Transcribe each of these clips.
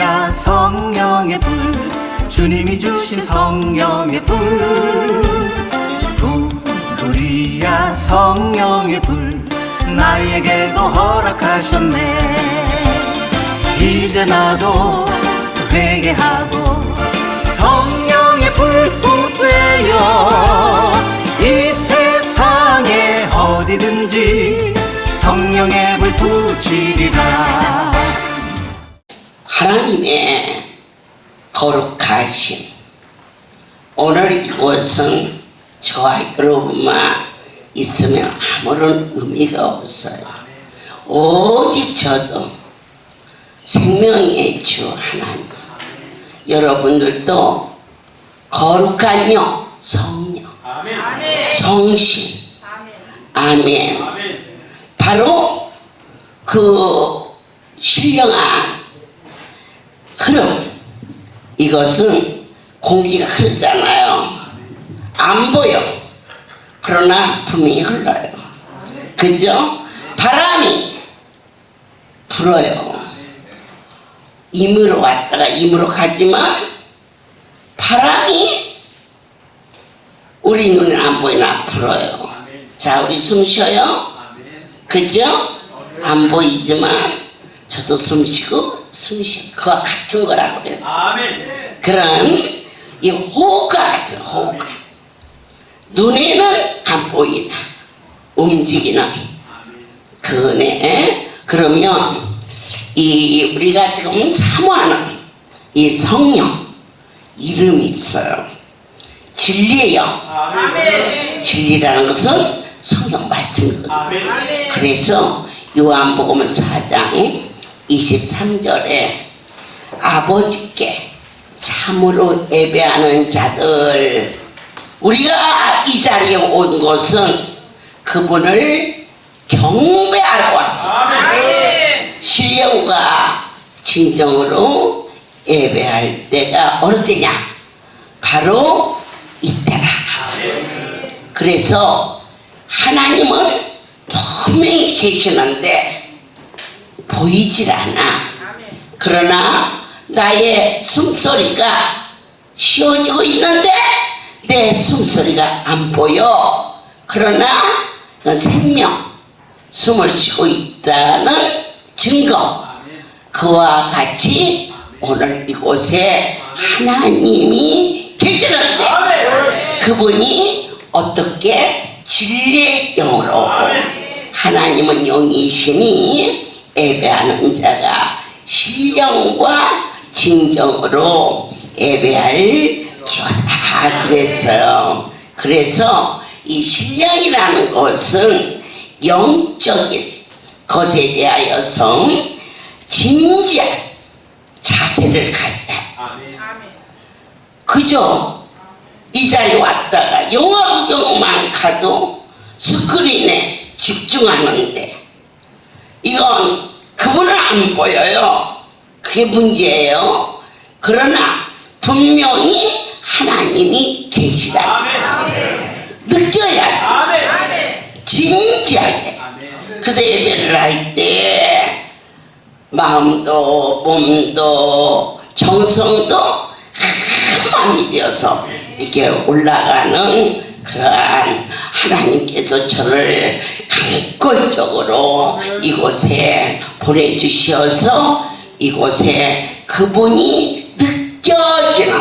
부르리야 성령의 불, 주님이 주신 성령의 불. 부르리야 성령의 불, 나에게도 허락하셨네. 이제 나도 회개하고 성령의 불 붙되어 이 세상에 어디든지 성령의 불 붙이리라. 하나님의 거룩하신 오늘 이곳은 저와 여러분만 있으면 아무런 의미가 없어요. 오직 저도 생명의 주 하나님, 여러분들도 거룩한 영, 성령, 성신, 아멘. 바로 그 신령한 흐름, 이것은 공기가 흐르잖아요. 안 보여. 그러나 분명히 흘러요. 그죠? 바람이 불어요. 임으로 왔다가 임으로 가지만 바람이 우리 눈에 안 보이나 불어요. 자, 우리 숨 쉬어요. 그죠? 안 보이지만 저도 숨 쉬고 숨 쉬고 그와 같은 거라고 그랬어요. 그런 이 호흡과 같은 호흡과, 눈에는 안 보이나 움직이는 그 은혜. 그러면 이 우리가 지금 사모하는 이 성령 이름이 있어요. 진리예요. 진리라는 것은 성경 말씀이거든요. 그래서 요한복음 4장 23절에 아버지께 참으로 예배하는 자들, 우리가 이 자리에 온 것은 그분을 경배하러 왔어요. 신령과 진정으로 예배할 때가 어느 때냐? 바로 이때라. 그래서 하나님은 분명히 계시는데 보이질 않아. 그러나 나의 숨소리가 쉬어지고 있는데 내 숨소리가 안 보여. 그러나 그 생명, 숨을 쉬고 있다는 증거, 그와 같이 오늘 이곳에 하나님이 계시는데 그분이 어떻게 진리의 영으로, 하나님은 영이시니 예배하는 자가 신령과 진정으로 예배할지어다 그랬어요. 그래서 이 신령이라는 것은 영적인 것에 대하여서 진지한 자세를 가져. 그죠? 이 자리에 왔다가 영화 구경만 가도 스크린에 집중하는데 이건 그분은 안 보여요. 그게 문제예요. 그러나 분명히 하나님이 계시다. 느껴야 돼. 진지하게. 그래서 예배를 할 때 마음도 몸도 정성도 한마음이 되어서 이렇게 올라가는 그러한 하나님께서 저를 강권적으로 이곳에 보내주셔서 이곳에 그분이 느껴지는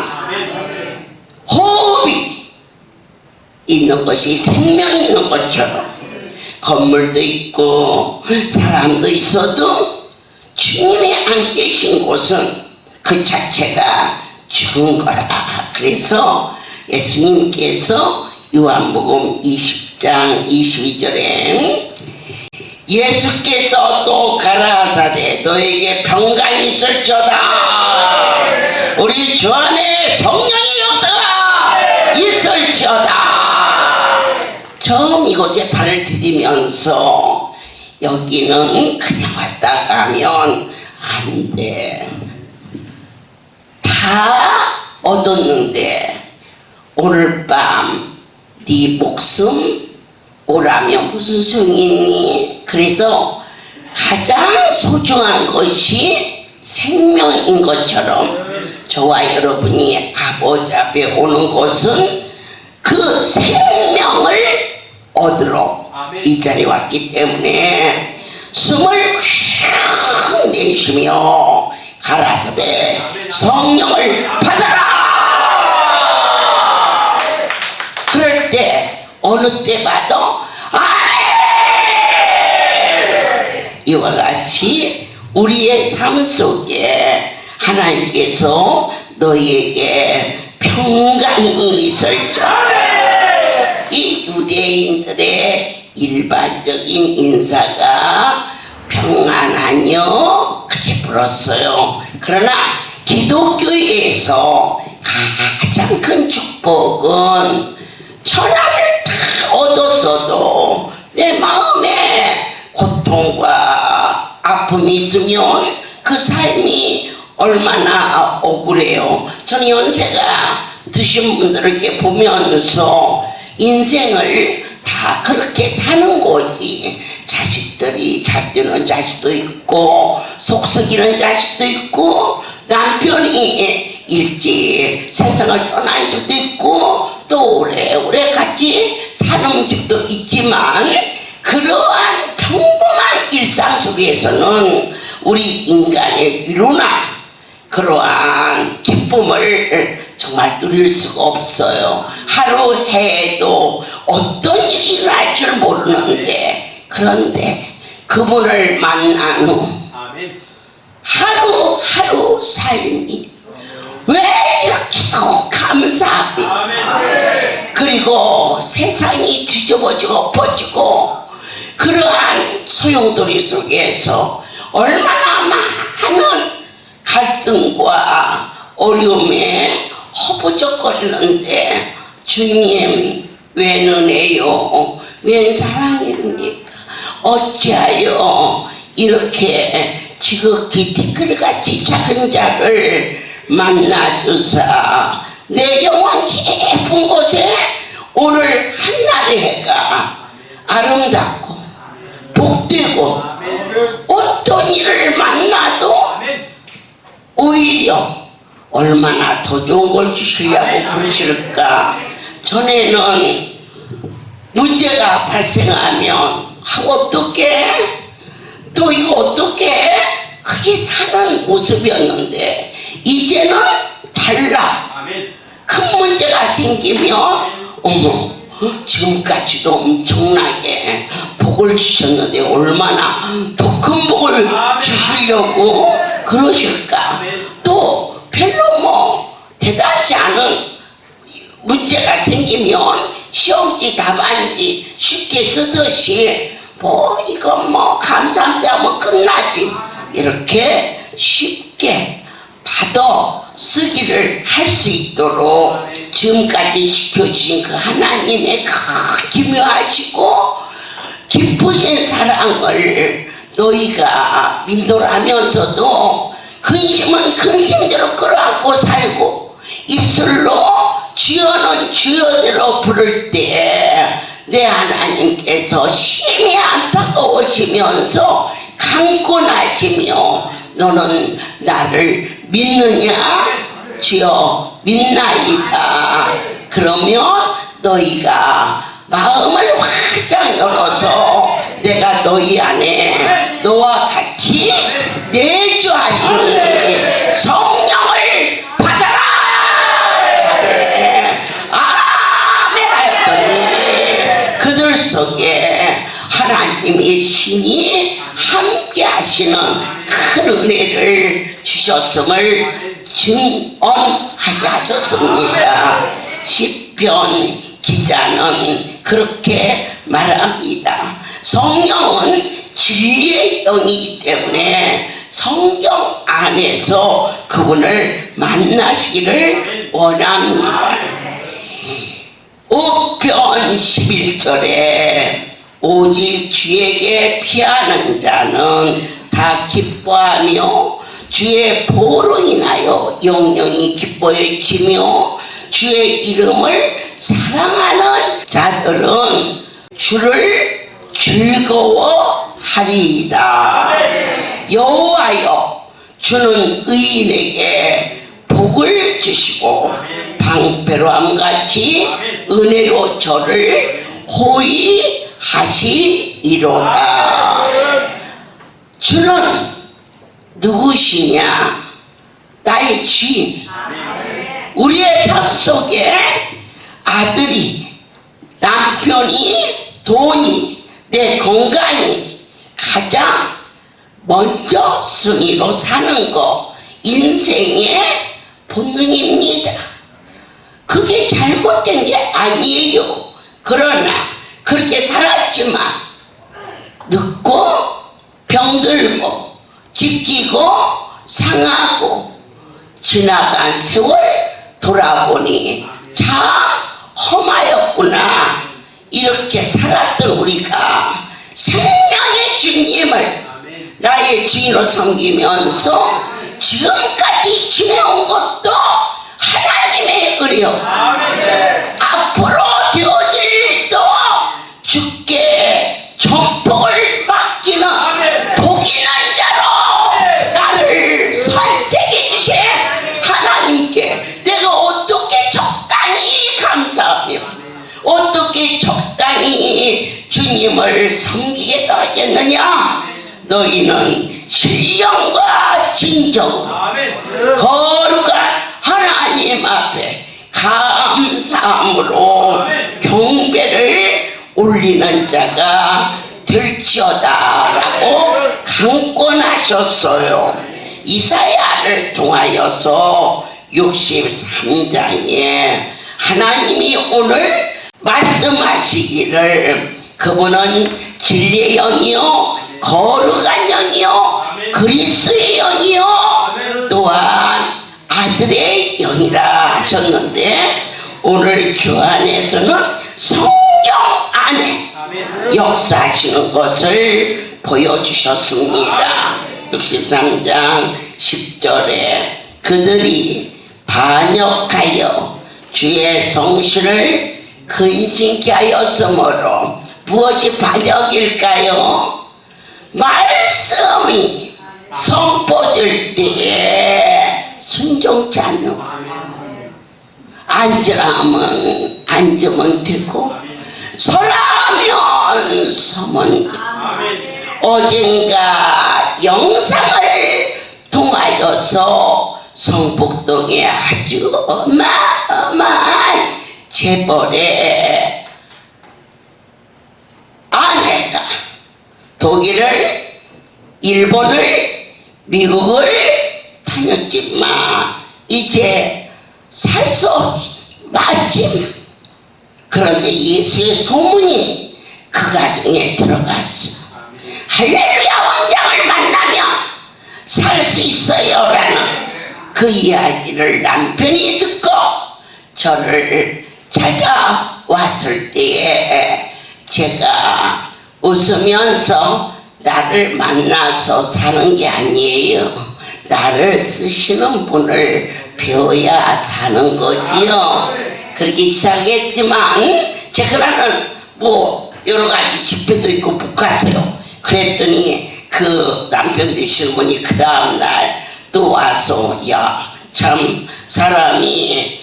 호흡이 있는 것이 생명이 있는 것처럼, 건물도 있고 사람도 있어도 주님이 안 계신 곳은 그 자체가 죽은 거라. 그래서 예수님께서 요한복음 20장 22절에 예수께서 또 가라사대 너에게 평강이 있을지어다. 우리 주 안에 성령의 역사가 있을지어다. 처음 이곳에 발을 디디면서 여기는 그냥 왔다 가면 안 돼. 다 얻었는데 오늘 밤 네 목숨 오라면 무슨 소용이 있니? 그래서 가장 소중한 것이 생명인 것처럼 저와 여러분이 아버지 앞에 오는 곳은 그 생명을 얻으러 이 자리에 왔기 때문에 숨을 휙 내쉬며 가라사대 성령을 받아라. 그럴 때 어느 때 봐도 이와 같이 우리의 삶 속에 하나님께서 너희에게 평강이 있을까. 이 유대인들의 일반적인 인사가 평안하뇨 그렇게 불었어요. 그러나 기독교에서 가장 큰 축복은 천하를 다 얻었어도 내 마음에 고통과 아픔이 있으면 그 삶이 얼마나 억울해요. 저는 연세가 드신 분들에게 보면서 인생을 다 그렇게 사는 거지. 자식들이 잡드는 자식도 있고 속썩이는 자식도 있고 남편이 일찍 세상을 떠난 집도 있고 또 오래오래 같이 사는 집도 있지만 그러한 평범한 일상 속에서는 우리 인간의 위로나 그러한 기쁨을 정말 누릴 수가 없어요. 하루 해도 어떤 일이 일어날 줄 모르는데 그런데 그분을 만난 후 하루하루 삶이 왜 이렇게 감사하고 그리고 세상이 뒤집어지고 엎어지고 그러한 소용돌이 속에서 얼마나 많은 갈등과 어려움에 허부적거리는데 주님 왜 은혜요 왜 사랑입니까 어찌하여 이렇게 지극히 티끌같이 작은 자를 만나주사 내 영혼 깊은 곳에 오늘 한날의 해가 아름답고 복되고 어떤 일을 만나도 오히려 얼마나 더 좋은 걸 주시려고 그러실까. 전에는 문제가 발생하면 어떻게 또 이거 어떻게 그게 사는 모습이었는데 이제는 달라. 큰 문제가 생기면 어머 지금까지도 엄청나게 복을 주셨는데 얼마나 더 큰 복을 주시려고 그러실까. 또 별로 뭐 대단하지 않은 문제가 생기면 시험지 답안지 쉽게 쓰듯이 뭐 이건 뭐 감사합니다 하면 끝나지 이렇게 쉽게 받아 쓰기를 할 수 있도록 지금까지 지켜주신 그 하나님의 그 기묘하시고 깊으신 사랑을 너희가 민도하면서도 근심은 근심대로 끌어안고 살고 입술로 주여는 주여대로 부를 때 내 하나님께서 심히 안타까우시면서 강권하시며 너는 나를 믿느냐 주여 믿나이다. 그러면 너희가 마음을 활짝 열어서 내가 너희 안에 너와 같이 내주하니 성령을 받아라. 아멘 하였더니 그들 속에 하나님의 신이 함께 하시는 큰 은혜를 주셨음을 증언하게 하셨습니다. 시편 기자는 그렇게 말합니다. 성령은 진리의 영이기 때문에 성경 안에서 그분을 만나시기를 원합니다. 5편 11절에 오직 주에게 피하는 자는 다 기뻐하며 주의 보로 인하여 영영이 기뻐해지며 주의 이름을 사랑하는 자들은 주를 즐거워하리이다. 여호와여 주는 의인에게 복을 주시고 방패로함 같이 은혜로 저를 호위하시리로다. 주는 누구시냐? 나의 주인. 우리의 삶 속에 아들이, 남편이, 돈이, 내 건강이 가장 먼저 순위로 사는 거 인생의 본능입니다. 그게 잘못된 게 아니에요. 그러나 그렇게 살았지만 늙고 병들고 지키고 상하고 지나간 세월 돌아보니 참 험하였구나. 이렇게 살았던 우리가 생명의 주님을 나의 주인으로 섬기면서 지금까지 지내온 것도 하나님의 은혜요. 앞으로 되어질 일도 주께 전복을 맡기는 복이 난 자로 나를 선택해 주신 하나님께 내가 어떻게 적당히 감사하며 어떻게 적당히 주님을 섬기게 하겠느냐. 너희는 신령과 진정 거룩한 하나님 앞에 감사함으로 경배를 올리는 자가 될지어다 라고 강권하셨어요. 이사야를 통하여서 63장에 하나님이 오늘 말씀하시기를 그분은 진리의 영이요 거룩한 영이요 그리스도의 영이요 또한 아들의 영이라 하셨는데 오늘 주 안에서는 성령 안에 역사하시는 것을 보여주셨습니다. 63장 10절에 그들이 반역하여 주의 성실을 근심케 하였으므로 무엇이 반역일까요? 말씀이 선포될 때에 순종치 않는 것. 앉으라면 앉으면 되고 서라면 서면 되고 어젠가 영상을 통하여서 성북동에 아주 어마어마한 재벌의 아내가 독일을, 일본을, 미국을 다녔지만 이제 살 수 없이 마지막. 그런데 예수의 소문이 그 가정에 들어갔어. 할렐루야 왕장을 만나면 살 수 있어요 라는 그 이야기를 남편이 듣고 저를 찾아왔을 때에 제가 웃으면서 나를 만나서 사는 게 아니에요. 나를 쓰시는 분을 배워야 사는 거지요. 그렇게 시작했지만 제가 뭐 여러 가지 집회도 있고 못 갔어요. 그랬더니 그 남편 되시는 분이 그 다음날 또 와서 야 참 사람이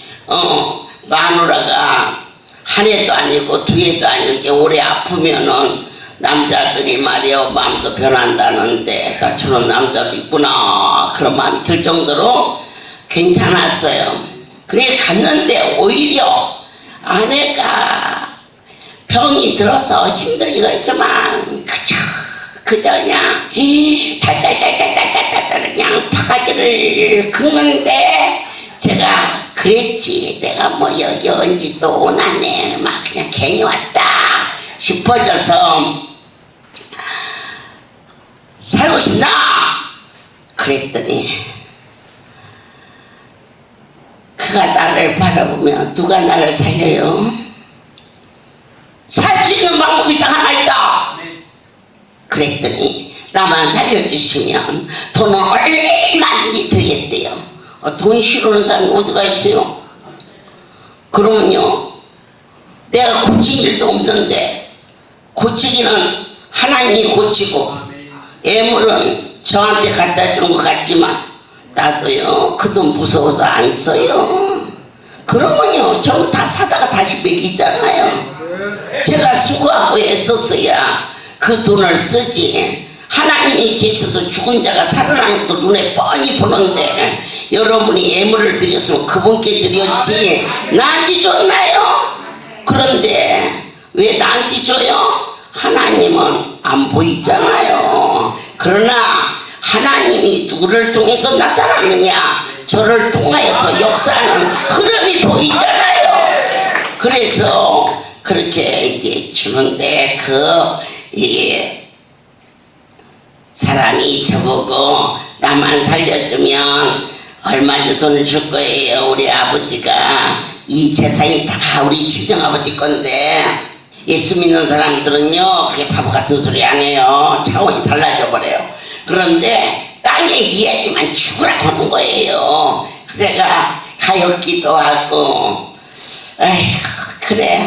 마누라가 한 해도 아니고 두 해도 아니고 오래 아프면은 남자들이 말이요 마음도 변한다는데 나처럼 남자도 있구나 그런 마음이 들 정도로 괜찮았어요. 그래 갔는데 오히려 아내가 병이 들어서 힘들기도 했지만 그저 그냥 달달달달달달달 그냥 바가지를 긁는데 제가 그랬지. 내가 뭐 여기 언제 또 오나네 막 그냥 괜히 왔다 싶어져서 살고 싶나? 그랬더니 그가 나를 바라보면 누가 나를 살려요? 살 수 있는 방법이 딱 하나 있다. 그랬더니 나만 살려주시면 돈은 얼마든지 드리겠대요. 돈 싫어하는 사람이 어디가 있어요? 그러면요 내가 고친 일도 없는데 고치기는 하나님이 고치고 예물은 저한테 갖다 주는 것 같지만 나도요 그 돈 무서워서 안 써요. 그러면요 전부 다 사다가 다시 먹이잖아요. 제가 수고하고 애썼어야 그 돈을 쓰지. 하나님이 계셔서 죽은 자가 살아나는 것을 눈에 뻔히 보는데 여러분이 예물을 드렸으면 그분께 드렸지 나한테 줬나요? 그런데 왜 나한테 줘요? 하나님은 안 보이잖아요. 그러나 하나님이 누구를 통해서 나타나느냐? 저를 통하여서 역사하는 흐름이 보이잖아요. 그래서 그렇게 이제 주는데 사람이 저보고 나만 살려주면 얼마나 돈을 줄 거예요. 우리 아버지가 이 재산이 다 우리 친정아버지 건데 예수 믿는 사람들은요 그게 바보 같은 소리 안 해요. 차원이 달라져 버려요. 그런데 땅 얘기하지만 죽으라고 하는 거예요. 그래서 내가 가엾기도 하고 에휴 그래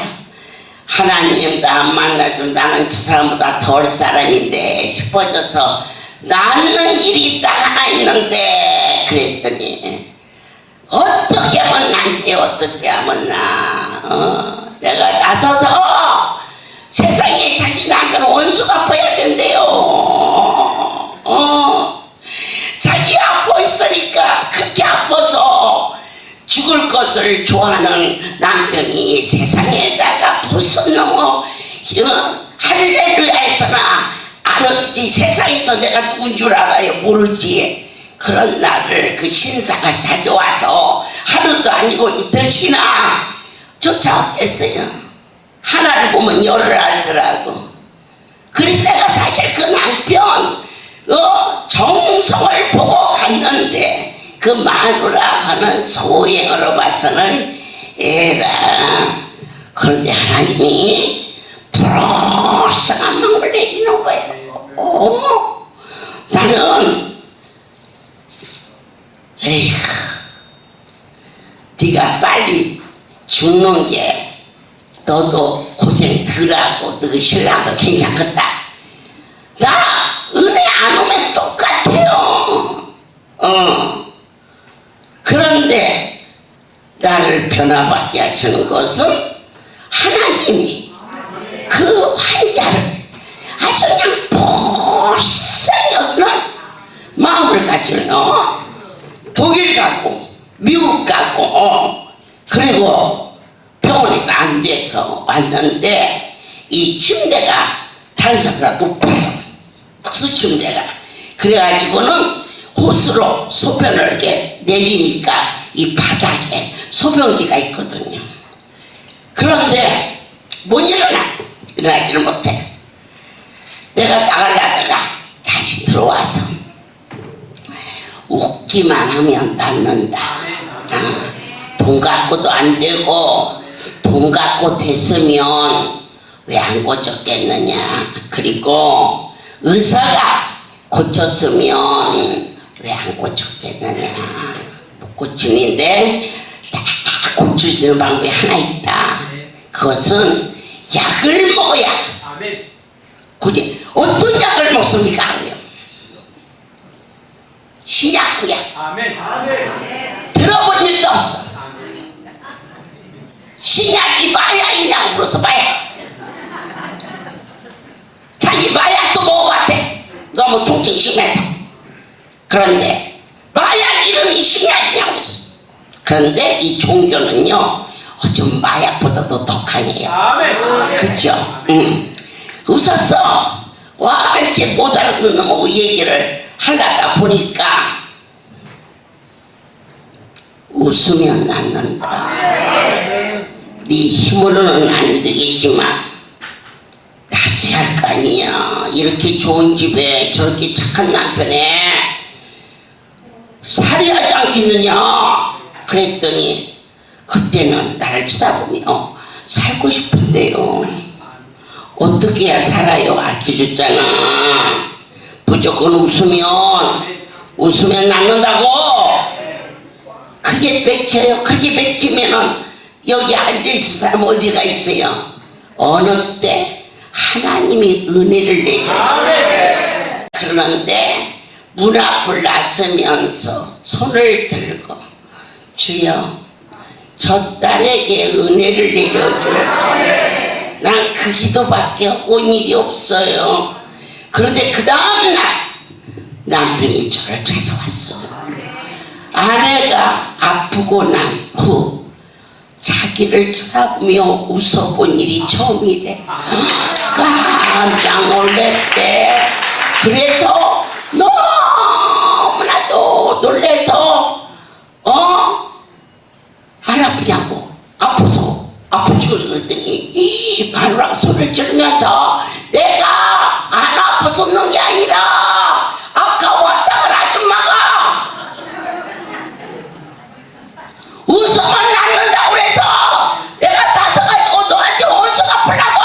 하나님 나 만나주면 나는 저 사람보다 덜 사람인데 싶어져서 낳는 길이 딱 하나 있는데 그랬더니 어떻게 하면 난데 어떻게 하면 내가 나서서 세상에 자기 남편 원수가 보여야 된대요. 자기 아파 있으니까 그렇게 아파서 죽을 것을 좋아하는 남편이 세상에다가 무슨 할렐루야에서나 알았지. 세상에서 내가 누군 줄 알아요? 모르지. 그런 날을 그 신사가 가져와서 하루도 아니고 이틀씩이나 쫓아왔겠어요. 하나를 보면 열을 알더라고. 그래서 내가 사실 그 남편 정성을 보고 갔는데 그 마누라 하는 소행으로 봐서는 에라. 그런데 하나님이 불쌍한 맘을 내리는 거예요. 나는 에이구 네가 빨리 죽는 게 너도 고생 덜 하고 너 신랑도 괜찮겠다. 나 은혜 안 오면 똑같아요. 그런데 나를 변화받게 하시는 것은 하나님이 그 환자를 아주 그냥 불쌍히 여기는 마음을 가지고 독일 가고 미국 가고 그리고 병원에서 안 돼서 왔는데 이 침대가 단서가 높아요. 특수 침대가. 그래가지고는 호스로 소변을 이렇게 내리니까 이 바닥에 소변기가 있거든요. 그런데 못 일어나지를 못해. 내가 나가려다가 다시 들어와서 웃기만 하면 낫는다. 돈 갖고도 안 되고 돈 갖고 됐으면 왜 안 고쳤겠느냐. 그리고 의사가 고쳤으면 왜 안 고쳤겠느냐. 못 고치는데 다 고칠 방법이 하나 있다. 그것은 약을 먹어야. 굳이 어떤 약을 먹습니까? 신약구약. 들어본 일도 없어. 신약이 마약이냐고 물어서 마약. 자기 마약도 먹어봤대. 너무 통증이 심해서. 그런데 마약 이름이 신약이냐고 그랬어. 그런데 이 종교는요 좀 마약보다도 더 강해요. 그죠? 웃었어. 와 이제 못 알아듣는 뭐 얘기를 하려다 보니까 웃으면 낫는다. 네 힘으로는 안 되겠지만 다시 할 거 아니야. 이렇게 좋은 집에 저렇게 착한 남편에 살해하지 않겠느냐. 그랬더니 그때는 나를 쳐다보며 살고 싶은데요 어떻게 해야 살아요? 알려줬잖아. 무조건 웃으면 낫는다고. 그게 맥혀요. 그게 맥히면은 여기 앉아있을 사람 어디가 있어요? 어느 때 하나님이 은혜를 내려요. 그런데 문 앞을 나서면서 손을 들고 주여 저 딸에게 은혜를 내려줘. 난 그 기도밖에 온 일이 없어요. 그런데 그 다음날 남편이 저를 찾아왔어요. 아내가 아프고 난 후 자기를 쳐다보며 웃어본 일이 처음이래. 깜짝 놀랬대. 그래서 너무나도 놀래서 안 아프냐고. 아파 죽었더니 마누라가 소리를 지르면서 내가 안 아파서 웃는 게 아니라 아까 왔다간 아줌마가 웃으면 낫는다고 그래서 내가 나서가지고 너한테 원수 갚으려고.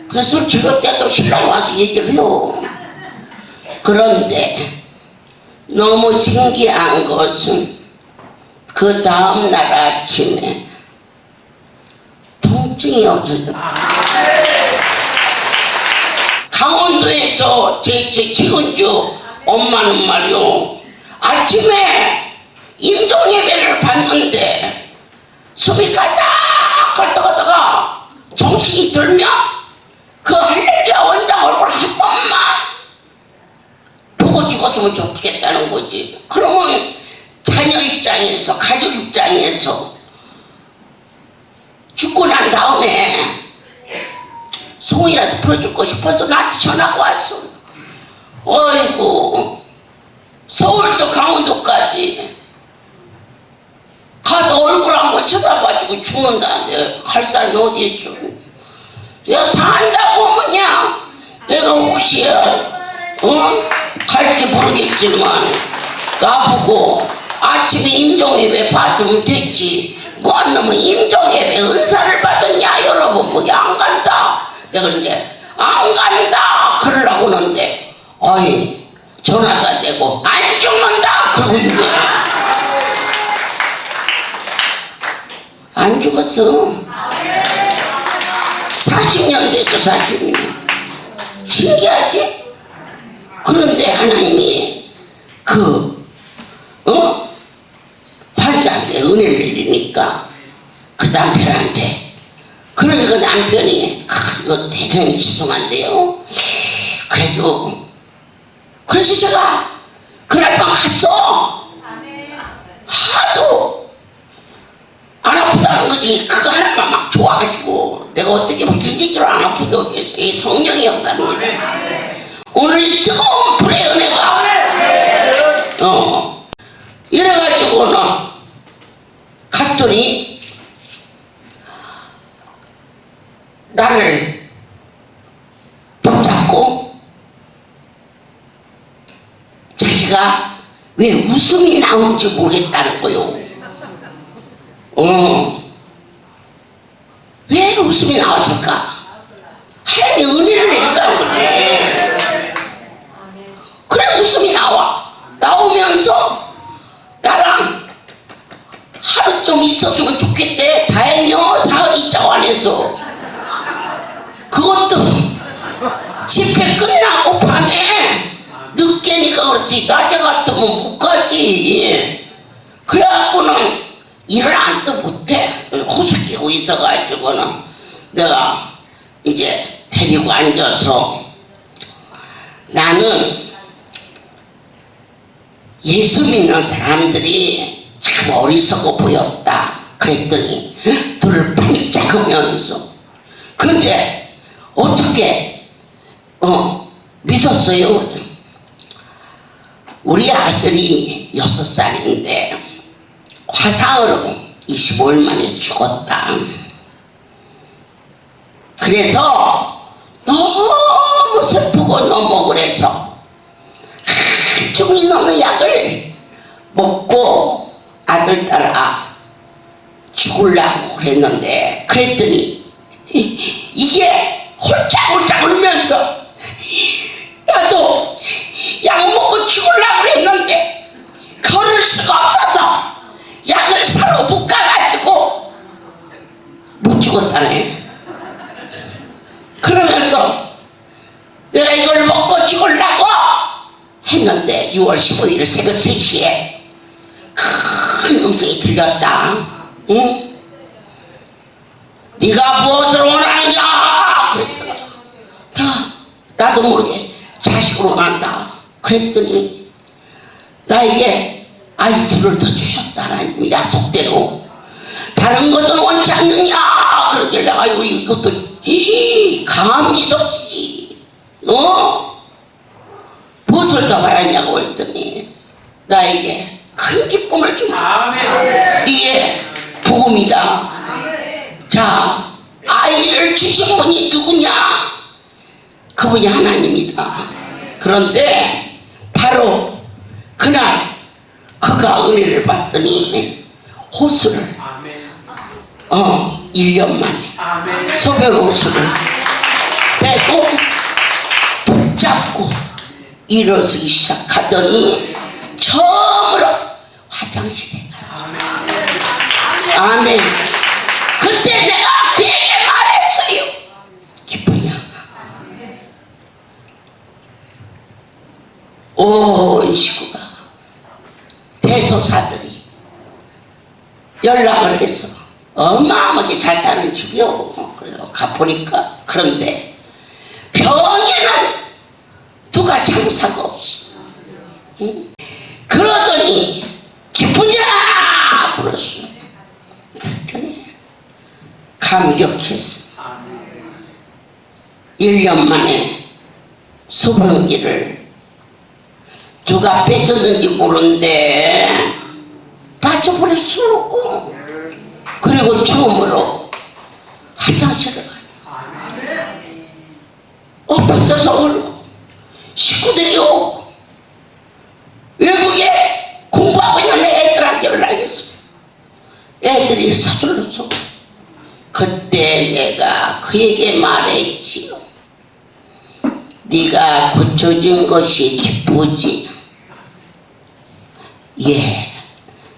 그래서 저럴 때도 신랑이 와서 얘기를 해요. 그런데 너무 신기한 것은 그 다음날 아침에 통증이 없어졌다. 강원도에서 제 지은주 엄마는 말이요, 아침에 임종예배를 봤는데 숨이 깔딱깔딱하다가 정신이 들면 그 할렐루야 원장 얼굴 한 번만 보고 죽었으면 좋겠다는 거지. 그러면 자녀 입장에서, 가족 입장에서 죽고 난 다음에 송이라도 풀어주고 싶어서 나한테 전화가 왔어. 어이구, 서울서 강원도까지 가서 얼굴 한번 쳐다봐주고 죽는다는데 갈 사람이 어디 있어. 내가 산다고 하면야 내가 혹시 갈지 모르겠지만 나보고 아침에 임종예배 봤으면 됐지. 뭐한 놈은 임종예배 은사를 받았냐. 여러분 거기 안 간다. 내가 이제 안 간다 그러려고 하는데 어이 전화가 되고 안 죽는다 그러고 있네. 안 죽었어. 40년 됐어. 40년. 신기하지? 그런데 하나님이 환자한테 은혜를 내리니까 그 남편한테, 그러니까 남편이 이거 대단히 죄송한데요, 그래서 제가 그날 밤 갔어. 하도 안 아프다는 거지. 그거 하나만 막 좋아가지고 내가 어떻게 무슨 짓으로 안 아프게 하겠어. 이 성령의 역사입니다. 오늘 이 뜨거운 불의 은혜가 이래가지고는 갔더니 나를 붙잡고 자기가 왜 웃음이 나오는지 모르겠다는 거요. 왜 웃음이 나왔을까? 하나님이 은혜를 내렸다는 거지. 그래 웃음이 나오면서 나랑 하루 좀 있었으면 좋겠대. 다행이요. 사흘 있자고 안 해서. 그것도 집회 끝나고 밤에 늦게니까 그렇지. 낮에 같으면 못 가지. 그래갖고는 일을 안도 못해. 호숙이고 있어가지고는 내가 이제 데리고 앉아서, 나는 예수 믿는 사람들이 참 어리석어 보였다 그랬더니 둘을 반짝으면서, 근데 어떻게 믿었어요? 우리 아들이 6살인데 화상으로 25일 만에 죽었다. 그래서 너무 슬프고 너무 억울해서 종이 넘는 약을 먹고 아들 따라 죽으려고 그랬는데, 그랬더니 이게 홀짝홀짝 울면서 나도 약 먹고 죽으려고 그랬는데 걸을 수가 없어서 약을 사러 못 가가지고 못 죽었다네. 그러면서 내가 이걸 했는데 6월 15일 새벽 3시에 큰 음성이 들렸다. 응? 네가 무엇을 원하느냐? 그랬어. 나도 모르게 자식으로 원한다. 그랬더니 나에게 아이 둘을 더 주셨다. 하나님 약속대로. 다른 것은 원치 않느냐? 그러길래 아이고 이것도 감지덕지지. 무엇을 더 바랐냐고 했더니 나에게 큰 기쁨을 주마. 이게 복음이다. 자, 아이를 주신 분이 누구냐? 그분이 하나님이다. 그런데 바로 그날 그가 은혜를 받더니 호수를 1년 만에 소변 호수를 빼고 붙잡고 일어서기 시작하더니 처음으로 화장실에 가요. 아멘. 그때 내가 그에게 말했어요. 기쁘냐? 온 식구가 대소사들이 연락을 해서 어마어마하게 잘 사는 집이요. 그래서 가보니까 그런데 병에는 누가 장사가 없어. 응? 그러더니 기쁘냐? 물었어. 그랬더니 감격했어. 1년 만에 소변기를 누가 뺏었는지 모르는데 빠져버렸어. 그리고 처음으로 화장실을 가요. 엎어져서 올라. 식구들이 오고 외국에 공부하고 있는 애들한테 연락했어. 애들이 서둘러서. 그때 내가 그에게 말했지요. 네가 고쳐진 것이 기쁘지. 예,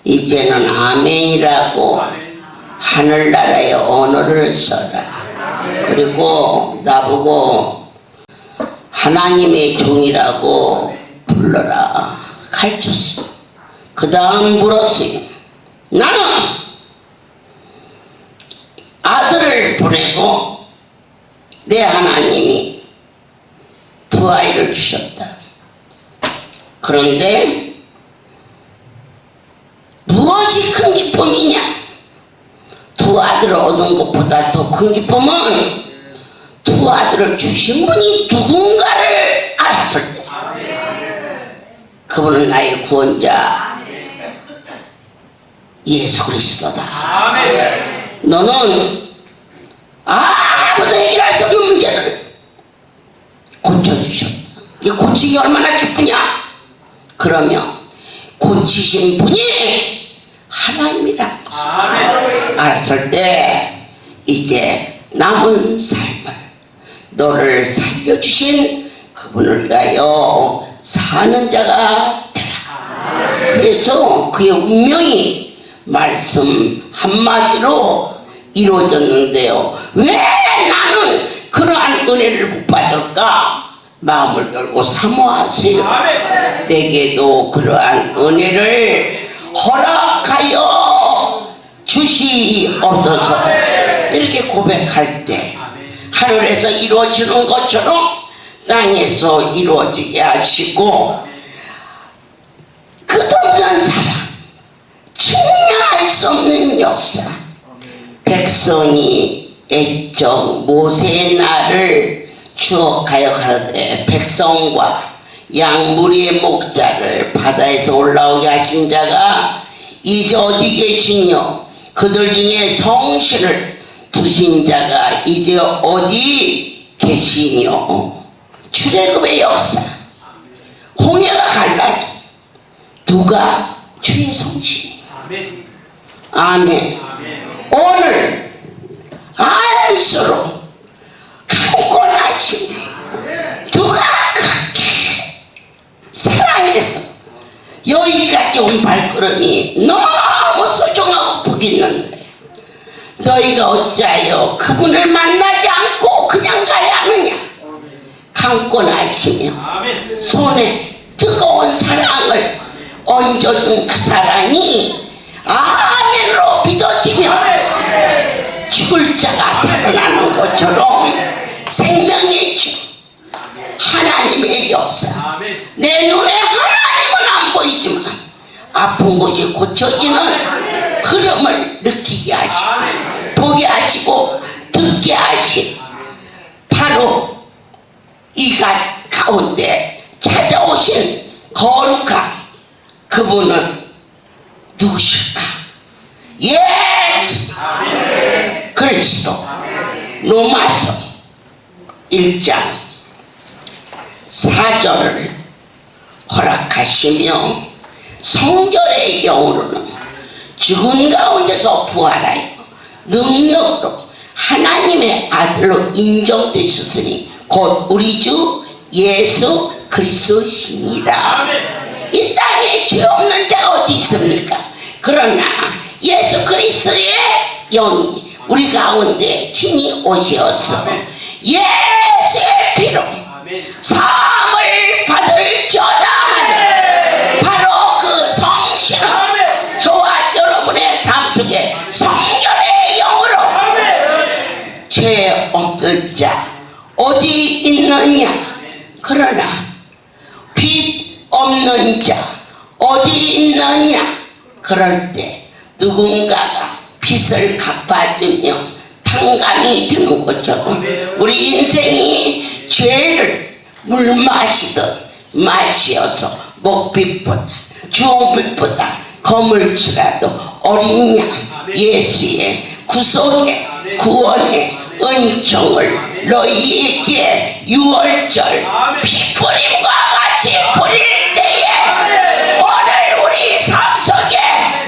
이제는 아멘이라고 하늘나라의 언어를 써라. 그리고 나보고 하나님의 종이라고 불러라. 가르쳤어. 그 다음 물었어요. 나는 아들을 보내고 내 하나님이 두 아이를 주셨다. 그런데 무엇이 큰 기쁨이냐? 두 아들을 얻은 것보다 더 큰 기쁨은 두 아들을 주신 분이 누군가를 알았을 때 그분은 나의 구원자 예수 그리스도다. 너는 아무도 해결할 수 없는 문제를 고쳐주셨다. 이 고치기 얼마나 기쁘냐? 그러면 고치신 분이 하나님이라 알았을 때 이제 남은 삶을 너를 살려주신 그분을 위하여 사는 자가 되라. 그래서 그의 운명이 말씀 한마디로 이루어졌는데요. 왜 나는 그러한 은혜를 못 받을까? 마음을 열고 사모하세요. 내게도 그러한 은혜를 허락하여 주시옵소서. 이렇게 고백할 때 하늘에서 이루어지는 것처럼 땅에서 이루어지게 하시고 끝없는 사랑, 측량할 수 없는 역사, 백성이 애적 모세의 날을 추억하여 가로되 백성과 양무리의 목자를 바다에서 올라오게 하신 자가 이제 어디 계시뇨? 그들 중에 성실을 두신 자가 이제 어디 계시뇨? 출애굽의 역사, 홍해가 갈라져 누가 주의 성실. 아멘. 오늘 안수로 감고 나시며 누가 그렇게 사랑해서 여기까지 온 발걸음이 너무 소중하고 복이 있는데 너희가 어찌하여 그분을 만나지 않고 그냥 가야 하느냐? 감고 나시며 손에 뜨거운 사랑을 얹어준 그 사랑이 아멘으로 믿어지면 죽을 자가 살아나는 것처럼 생명의 주 하나님의 역사, 내 눈에 하나님은 안 보이지만 아픈 곳이 고쳐지는 흐름을 느끼게 하시고 보게 하시고 듣게 하신 바로 이 가운데 찾아오신 거룩한 그분은 누구실까? 예수 그리스도. 로마서 1장 4절을 허락하시며 성결의 영으로는 죽은 가운데서 부활하여 능력으로 하나님의 아들로 인정되셨으니 곧 우리 주 예수 그리스도시니라. 이 땅에 죄 없는 자가 어디 있습니까? 그러나 예수 그리스도의 영이 우리 가운데 친히 오시어서 예수의 피로 사함을 받을지어다 하는 바로 그 성신은 저와 여러분의 삶 속에 성결의 영으로 죄 없는 자 어디 있느냐? 그러나 빚 없는 자 어디 있느냐? 그럴 때 누군가가 빚을 갚아주며 탕감이 드는 것처럼 우리 인생이 죄를 물 마시듯 마시어서 목빚보다 주홍빛보다 거물지라도 어린 양 예수의 구속의 구원의 은총을 너희에게 6월절 피뿌림과 같이 뿌릴 때에 오늘 우리 삶 속에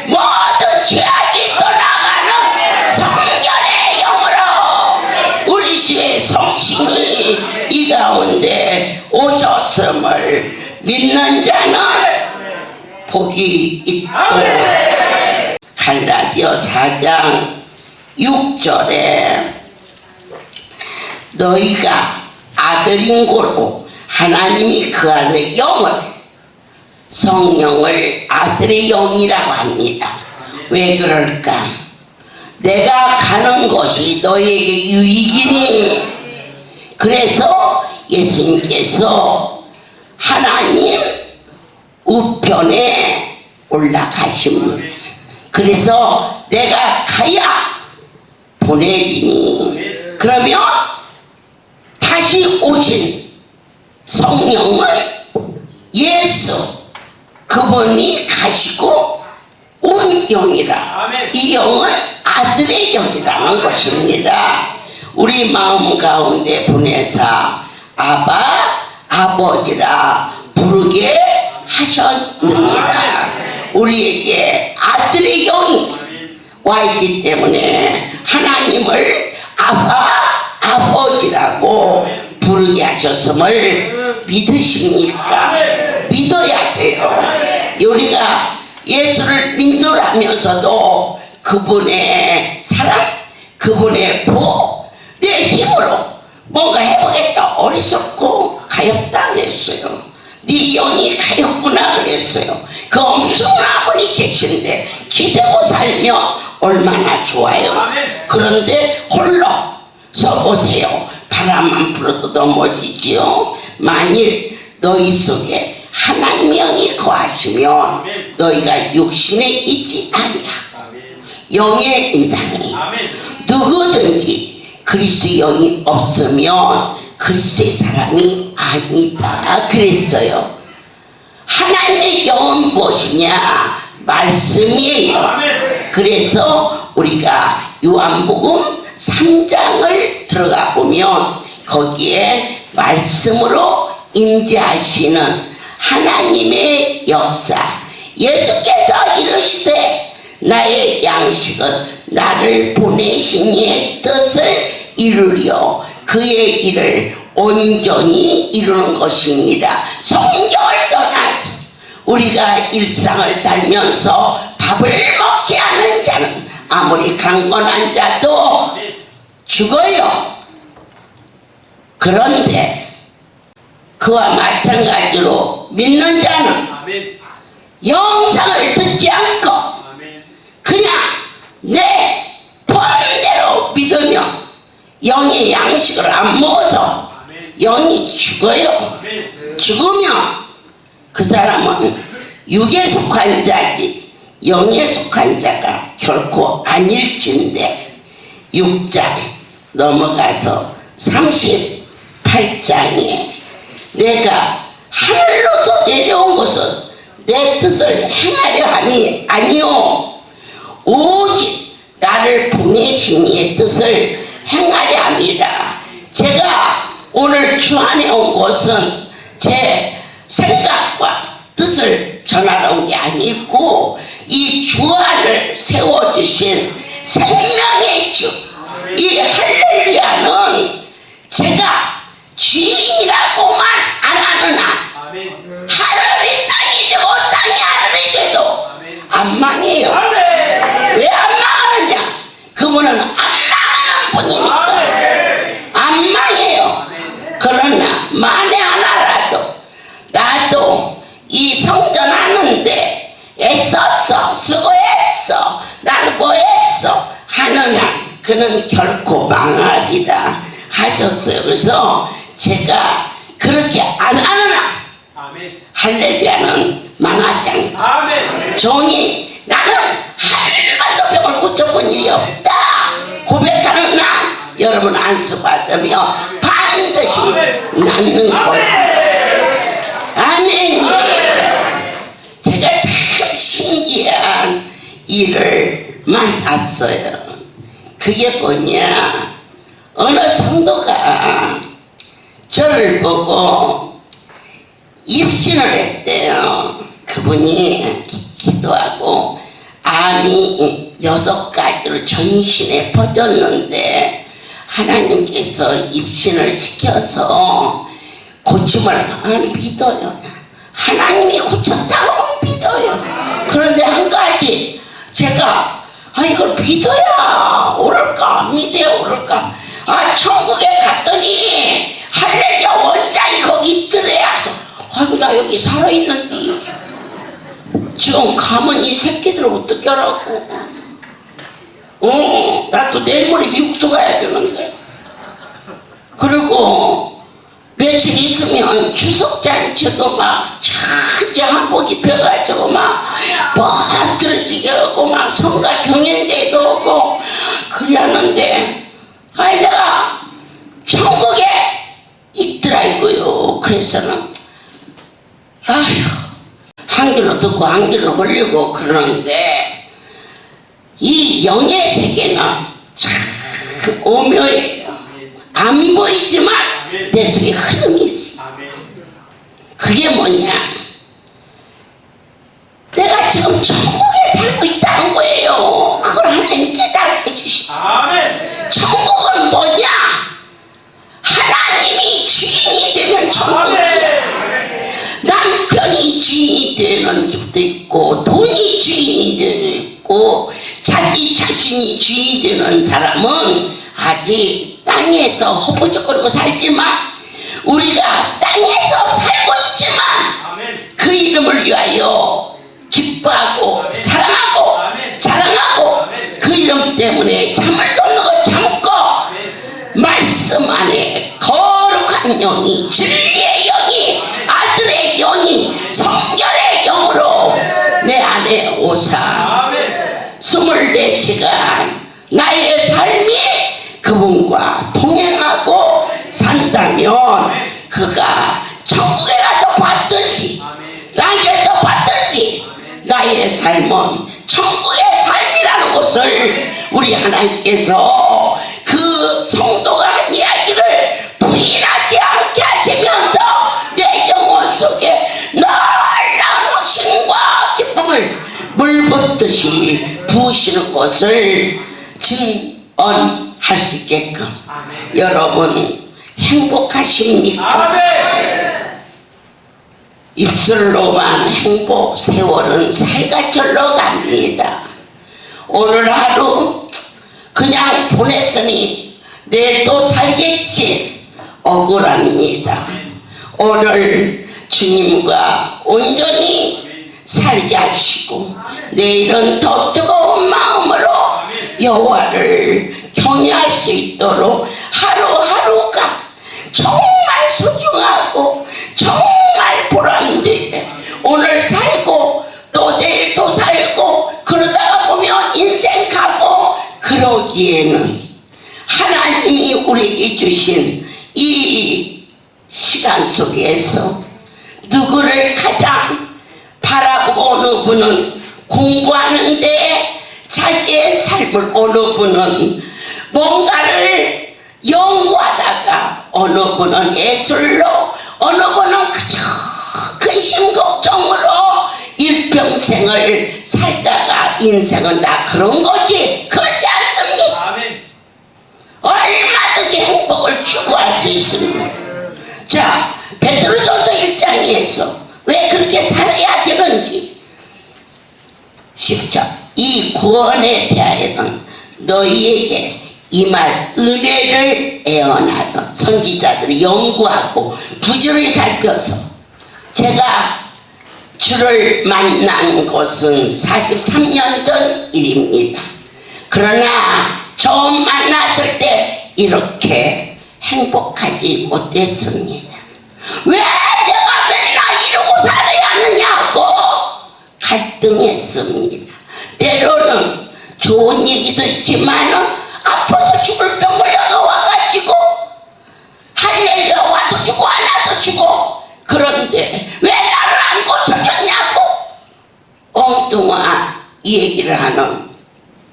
모든 죄악이 떠나가는 성결의 영으로 우리 주의 성신이 이 가운데 오셨음을 믿는 자는 복이 있고 갈라디아 4장 6절에 너희가 아들인 고로 하나님이 그 안에 영을 성령을 아들의 영이라고 합니다. 왜 그럴까? 내가 가는 것이 너희에게 유익이니 그래서 예수님께서 하나님 우편에 올라가십니다. 그래서 내가 가야 보내리니 그러면 다시 오신 성령은 예수 그분이 가시고 온 영이라 이 영은 아들의 영이라는 것입니다. 우리 마음 가운데 보내사 아바 아버지라 부르게 하셨느니라. 우리에게 아들의 영이 와 있기 때문에 하나님을 아바 아버지라고 부르게 하셨음을 믿으십니까? 믿어야 돼요. 우리가 예수를 믿노라면서도 그분의 사랑, 그분의 복, 내 힘으로 뭔가 해보겠다 어리석고 가엾다 그랬어요. 네 영이 가엾구나 그랬어요. 그 엄청난 분이 계신데 기대고 살면 얼마나 좋아요. 그런데 홀로 서보세요. 바람만 불어도 넘어지지요. 만일 너희 속에 하나님의 영이 거하시면 너희가 육신에 있지 아니하고 영에 있나니 누구든지 그리스도의 영이 없으면 그리스도의 사람이 아니다 그랬어요. 하나님의 영은 무엇이냐? 말씀이에요. 그래서 우리가 요한복음 3장을 들어가 보면 거기에 말씀으로 임재하시는 하나님의 역사, 예수께서 이르시되 나의 양식은 나를 보내신 이의 뜻을 이루려 그의 일을 온전히 이루는 것이니라. 성경을 떠나서 우리가 일상을 살면서 밥을 먹지 않는 자는 아무리 강건한 자도 죽어요. 그런데 그와 마찬가지로 믿는 자는 영상을 듣지 않고 그냥 내 보는 대로 믿으며 영의 양식을 안 먹어서 영이 죽어요. 죽으면 그 사람은 육에 속한 자지 영에 속한 자가 결코 아닐진데 6장 넘어가서 38장에 내가 하늘로서 내려온 것은 내 뜻을 행하려 함이 아니요 오직 나를 보내신 이의 뜻을 행하려 함이라. 제가 오늘 주 안에 온 것은 제 생각과 뜻을 전하러 온 게 아니고 이 주 안을 세워주신 생명의 주 이 할렐루야는 제가 주인이라고만 안 하는 한 하늘이 땅이 되고 땅이 하늘이 돼도 안 망해요. 왜 안 망하느냐? 그분은 안 망하는 분이니까 안 망해요. 그러나 만에 하나라도 나도 이 성전 하는데 애썼어 수고했어 나는 뭐했어 하는 한 그는 결코 망하리라 하셨어요. 그래서 제가 그렇게 안 하는 한 할렐루야는 망하지 않다. 종이 나는 한 번도 병을 고쳐본 일이 없다 고백하는 난 여러분 안수받으며 반드시 낫는 거예요. 아멘. 제가 참 신기한 일을 만났어요. 그게 뭐냐, 어느 성도가 저를 보고 입신을 했대요. 그분이 기도하고 암이 6가지로 전신에 퍼졌는데 하나님께서 입신을 시켜서 고침을 믿어요. 하나님이 고쳤다고 믿어요. 그런데 한 가지 제가 이걸 믿어야 오를까 안 믿어야 오를까. 천국에 갔더니 할렐루야 원장이 거기 있더래요. 나 여기 살아있는데 지금 가면 이 새끼들 어떻게 하라고. 나도 내일 모레 미국도 가야 되는데. 그리고 며칠 있으면 추석잔치도 막 천재 한복 입혀가지고 막 멋들어지게 하고 막 성가 경연대회도 오고 그러는데 내가 천국에 있더라고요. 그래서는 한 길로 듣고 한 길로 흘리고 그러는데 이 영의 세계는 참 오묘해요. 안 보이지만 내 속에 흐름이 있어. 그게 뭐냐, 내가 지금 천국에 살고 있다는 거예요. 그걸 하나님 깨닫게 해주시고. 천국은 뭐냐, 하나님이 주인이 되면 천국이에요. 남편이 주인이 되는 집도 있고 돈이 주인이 되는 있고 자기 자신이 주인이 되는 사람은 아직 땅에서 허부적거리고 살지만 우리가 땅에서 살고 있지만 그 이름을 위하여 기뻐하고 사랑하고 자랑하고 그 이름 때문에 참을 수 없는 거 참고 말씀 안에 거룩한 영이 진리의 영이 아들의 영이 성결의 영으로 내 안에 오사 24시간 나의 삶이 그분과 동행하고 산다면 그가 천국에 가서 받든지 땅에서 받든지 나의 삶은 천국의 삶이라는 것을 우리 하나님께서 그 성도가 한 이야기를 부인하지 않게 하시면서 내 영혼 속에 놀라운 확신과 기쁨을 물붓듯이 부으시는 것을 증언할 수 있게끔 여러분 행복하십니까? 입술로만 행복, 세월은 살같이 흘러갑니다. 오늘 하루 그냥 보냈으니 내일 또 살겠지 억울합니다. 오늘 주님과 온전히 살게 하시고 내일은 더 뜨거운 마음으로 여호와를 경외할 수 있도록 하루하루가 정말 소중하고 정말 보람되게 오늘 살고 또 내일도 살고 그러다가 보면 인생 가고 그러기에는 하나님이 우리에게 주신 이 시간 속에서 누구를 가장 바라보고 어느 분은 공부하는데 자기의 삶을 어느 분은 뭔가를 연구하다가 어느 분은 예술로 어느 분은 그저 근심 걱정으로 일평생을 살다가 인생은 다 그런 거지 그렇지 않습니까? 아멘. 얼마든지 행복을 추구할 수 있습니다. 자, 베드로전서 1장에서 왜 그렇게 살아야 되는지 10절 이 구원에 대하여는 너희에게 이 말 은혜를 애원하던 선지자들이 연구하고 부지런히 살펴서 제가 주를 만난 것은 43년 전 일입니다. 그러나 처음 만났을 때 이렇게 행복하지 못했습니다. 왜 내가 맨날 이러고 살아야 하느냐고 갈등했습니다. 때로는 좋은 얘기도 있지만 아파서 죽을 병 걸려가 와가지고 할렐루야 와서 죽고 안 와서 죽고 그런데 왜 나를 안 고쳐줬냐고 엉뚱한 얘기를 하는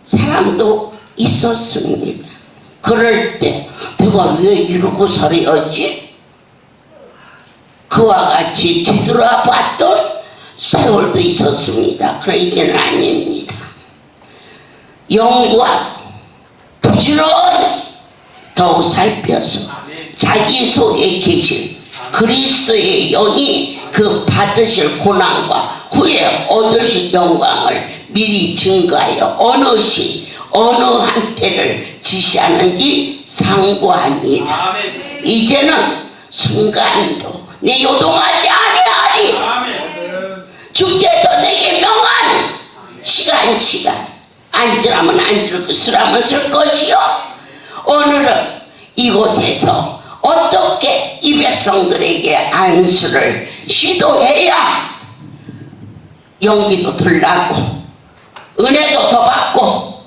사람도 있었습니다. 그럴 때 내가 왜 이러고 살아야지? 그와 같이 뒤돌아봤던 세월도 있었습니다. 그런 얘기는 아닙니다. 연구하고 부지런히 더욱 살펴서 자기 속에 계신 그리스도의 영이 그 받으실 고난과 후에 얻으실 영광을 미리 증거하여 어느 시 어느 한때를 지시하는지 상고하니라. 아멘. 이제는 순간도 내 요동하지 아니하리. 아멘. 주께서 내게 명하는 시간 앉으라면 앉을 쓰라면 쓸 것이요 오늘은 이곳에서 어떻게 이 백성들에게 안수를 시도해야 용기도 들라고 은혜도 더 받고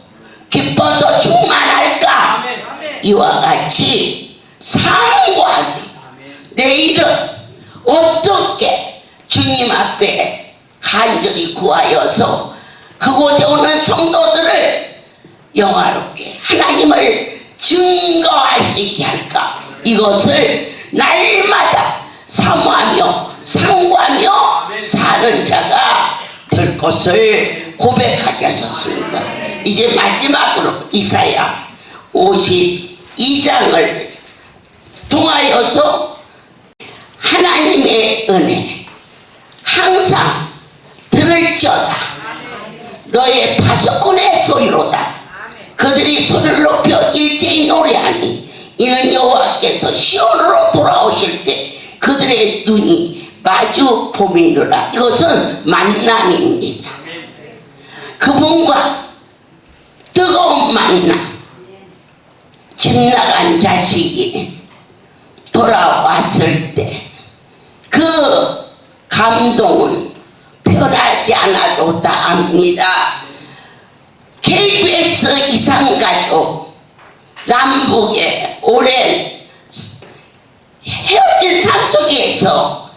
기뻐서 충만할까 이와 같이 상고하기 내일은 어떻게 주님 앞에 간절히 구하여서 그곳에 오는 성도들을 영화롭게 하나님을 증거할 수 있게 할까 이것을 날마다 사모하며 상고하며 사는 자가 될 것을 고백하게 하셨습니다. 이제 마지막으로 이사야 52장을 통하여서 하나님의 은혜 항상 들을지어다 너의 파수꾼의 소리로다 그들이 소리를 높여 일제히 노래하니 이는 여호와께서 시온으로 돌아오실 때 그들의 눈이 마주 보미노라. 이것은 만남입니다. 그분과 뜨거운 만남. 집 나간 자식이 돌아왔을 때 그 감동은 표현하지 않아도 다 압니다. KBS 이산가족 남북의 오랜 헤어진 삶 속에서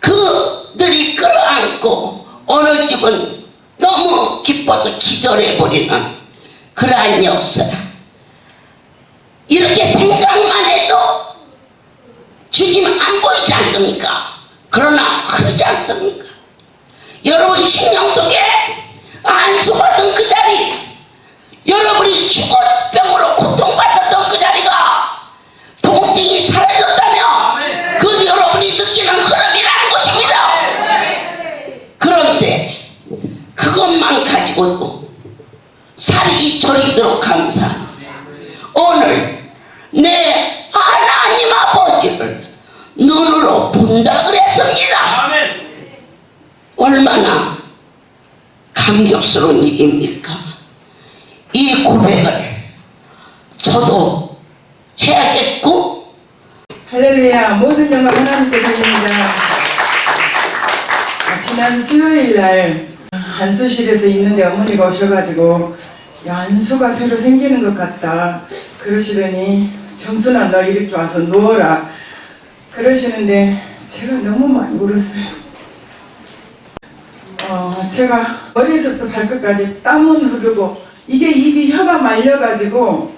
그들이 끌어안고 어느 집은 너무 기뻐서 기절해버리는 그러한 역사. 이렇게 생각만 해도 주님 안 보이지 않습니까? 그러나 그러지 않습니까? 여러분 심령 속에 안수받은 그 자리, 여러분이 죽어병으로 고통받았던 그 자리가 통증이 사라졌다면 그 여러분이 느끼는 흐름이라는 것입니다. 그런데 그것만 가지고도 살이 저리도록 감사합니다. 오늘 내 하나님 아버지를 눈으로 본다 그랬습니다. 아멘. 얼마나 감격스러운 일입니까? 이 고백을 저도 해야겠고. 할렐루야. 모든 영광 하나님께 드립니다. 지난 수요일 날 한수실에서 있는데 어머니가 오셔가지고 야, 한수가 새로 생기는 것 같다 그러시더니 정순아 너 이렇게 와서 누워라 그러시는데 제가 너무 많이 울었어요. 제가 머리에서부터 발끝까지 땀은 흐르고 이게 입이 혀가 말려가지고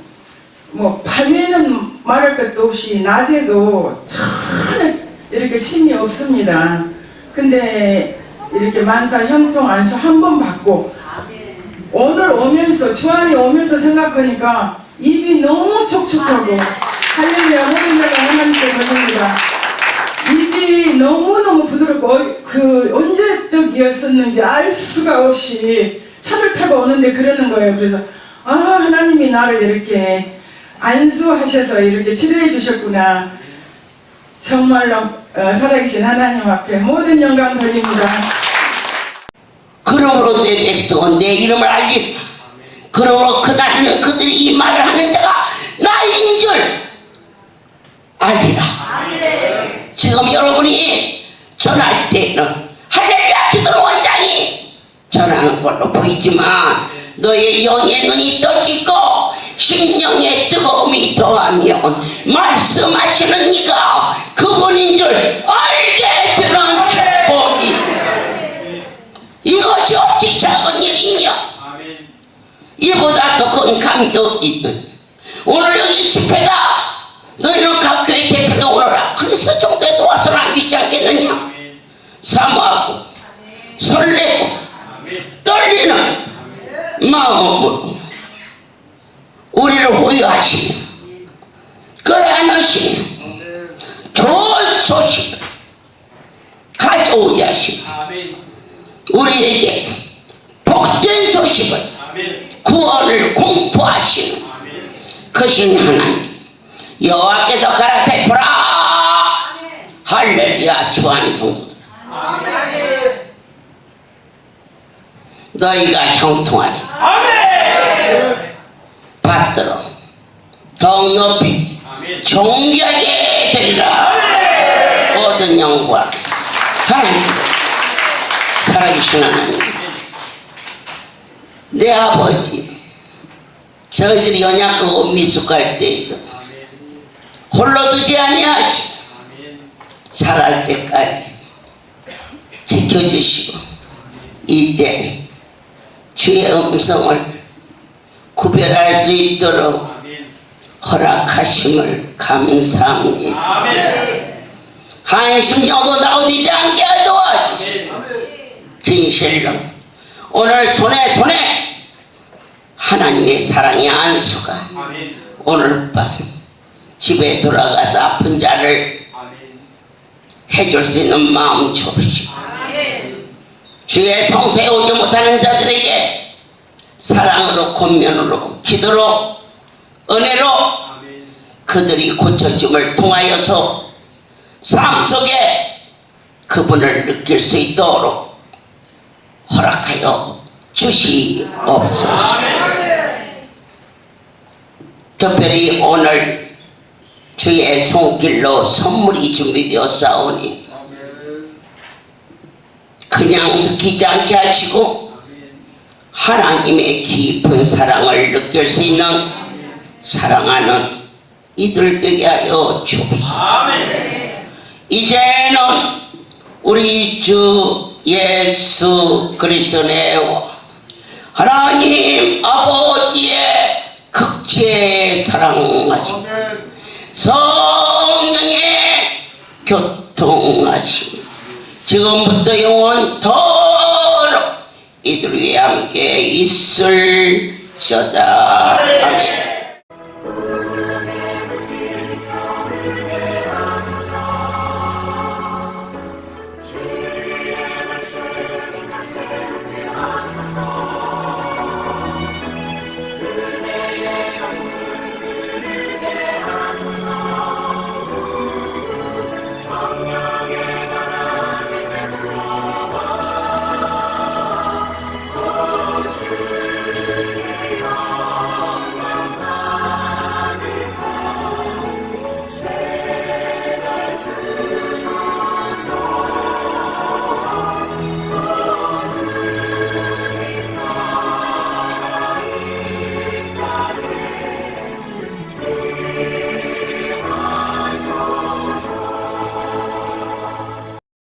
뭐 밤에는 말할 것도 없이 낮에도 전혀 이렇게 침이 없습니다. 근데 이렇게 만사 현통 안수 한 번 받고 오늘 오면서 주안이 오면서 생각하니까 입이 너무 촉촉하고 할렐루야 모든 자가 하나님께 드립니다. 입이 너무너무 부드럽고 그 언제적이었었는지 알 수가 없이 차를 타고 오는데 그러는 거예요. 그래서 아 하나님이 나를 이렇게 안수하셔서 이렇게 치료해 주셨구나. 정말로 살아계신 하나님 앞에 모든 영광 돌립니다. 그러므로 내 백성은 내 이름을 알리라. 그러므로 그날은 그들이 이 말을 하는 자가 나인 줄 알리라. 지금 여러분이 전할 때는 할렐루야 기도는 원장이 전하는 걸로 보이지만 너의 영의 눈이 떠지고 심령의 뜨거움이 더하면 말씀하시는 네가 그분인 줄 알게 되는 축복이 이것이 어찌 작은 일이냐. 이보다 더 큰 감격이 있는 오늘 여기 집회가 너희는 각 교회 대표가 오너라 그리스도 정도에서 와서는 안 되지 않겠느냐. 사모하고 설레고 떨리는 마음으로 우리를 호위하시며 그래 하시며 좋은 소식을 가져오게 하시며 우리에게 복된 소식을 구원을 공포하시는 크신 하나님 여호와께서 가라사대포라. 할렐루야. 주안의 성도들 너희가 형통하리. 받들어 더욱 높이 존귀하게 되리라. 모든 영광 하나님 살아계신 하나님 내 아버지 저희들이 연약하고 미숙할 때에도 홀로 두지 아니하시고 살아갈 때까지 지켜주시고 이제 주의 음성을 구별할 수 있도록 허락하심을 감사합니다. 한심령도 나오지 않게 도와주시고 진실로 오늘 손에 하나님의 사랑의 안수가 오늘 밤 집에 돌아가서 아픈 자를 해줄 수 있는 마음 주시고 주의 성소에 오지 못하는 자들에게 사랑으로 권면으로 기도로 은혜로 그들이 고쳐짐을 통하여서 삶 속에 그분을 느낄 수 있도록 허락하여 주시옵소서. 특별히 오늘 주의 손길로 선물이 준비되었사오니 그냥 느끼지 않게 하시고 하나님의 깊은 사랑을 느낄 수 있는 사랑하는 이들 되게 하여 주옵소서. 이제는 우리 주 예수 그리스도의 하나님 아버지의 극치의 사랑하심 성령의 교통하심 지금부터 영원토록 이들 위에 함께 있을지어다. 아멘.